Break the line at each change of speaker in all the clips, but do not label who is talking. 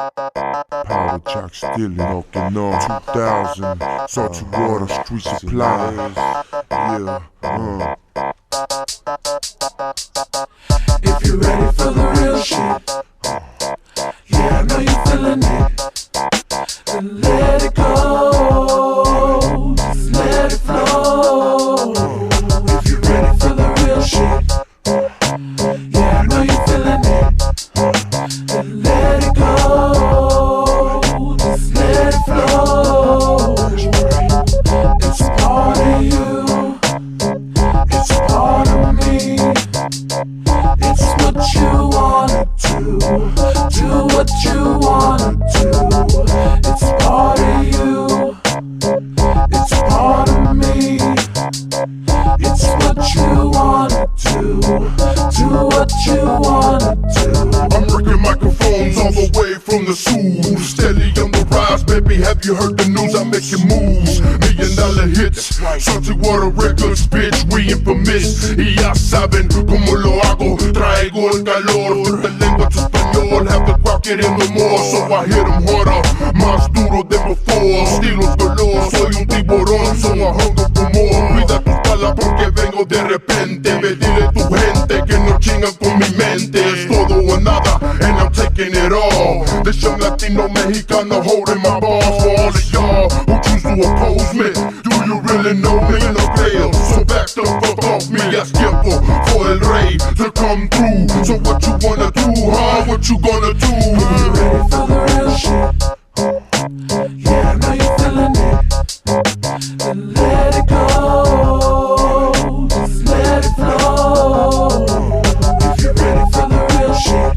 Powda Chocstilli, rockin' on 2000, salty water, street supply. Yeah,
If you're ready for the real shit, yeah, I know you're feeling it. Then let it go, just let it flow. If you're ready for the real shit, yeah, I know you're feeling it. Then let it go, just let it flow. It's a part of you, it's a part of me. It's what you wanna do, do what you wanna do. It's part of you, it's part of me. It's what you wanna do, do what you wanna do.
I'm working microphones all the way from the Sioux. Steady on the rise, baby, have you heard the news? I'm making moves, $1,000,000 hits. Salty water records, bitch, we infamous. Y ya saben cómo lo hago, traigo el calor. The language español, have the crowd getting the more. So I hit them harder, más duro than before. Estilos galore, soy un tiburón, so I hunger for more. Cuida tus balas porque vengo de repente. Me dile tu gente que no chingan con mi mente. Es todo o nada, and I'm taking it all. This young Latino Mexicano holding my balls for all of y'all who choose to oppose me. Do you really know me? No creo, so back the fuck off me. Es tiempo for el rey to come through. So what you wanna do, huh? What you gonna do?
If you're ready for the real shit, yeah, I know you're feeling it. Then let it go, just let it flow. If you're ready for the real shit,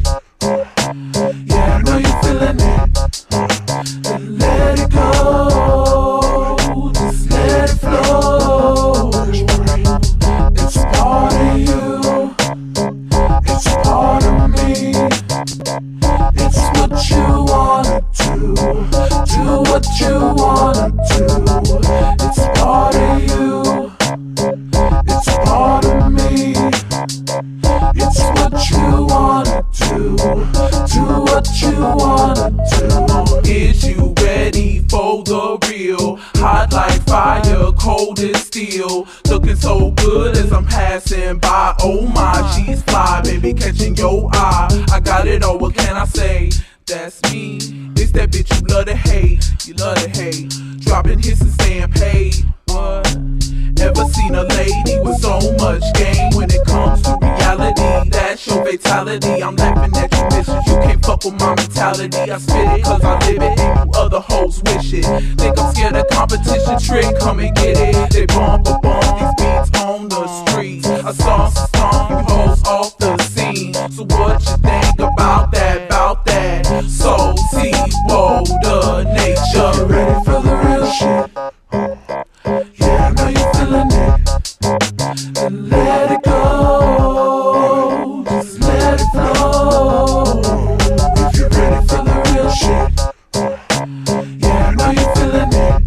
yeah, I know you're feeling it. Then let it go, just let it flow. It's part of you, it's part of me. It's what you wanna do, do what you wanna do. It's part of you, it's part of me. It's what you wanna do, do what you wanna do. Is you ready for the real? Hot like fire, cold as steel. Looking so good as I'm passing by. Oh my, she's fly, baby, catching your eye. I got it all, what can I say? That's me. It's that bitch you love to hate, you love to hate. Dropping hits and staying paid. What? Ever seen a lady with so much game? When it comes to reality, that's your fatality. I'm laughing at you missions, you can't fuck with my mentality. I spit it cause I live it and you other hoes wish it. Think I'm scared of competition, trick, come and get it. They bump these beats on the streets. I saw some song, you hoes off the scene. So what you think about that, about that? So see, whoa, the nature. You ready for the real shit? Yeah, I know you're feeling it. Then let it go, just let it flow. If you're ready for the real shit, yeah, I know you're feeling it.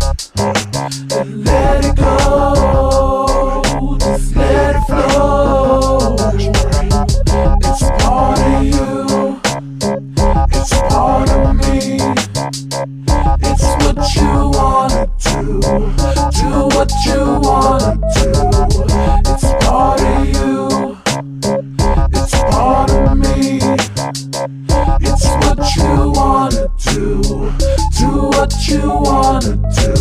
Then let it go, just let it flow. It's part of you, it's part of me. It's what you wanna do, do what you wanna do. It's part of you, it's part of me. It's what you wanna do, do what you wanna do.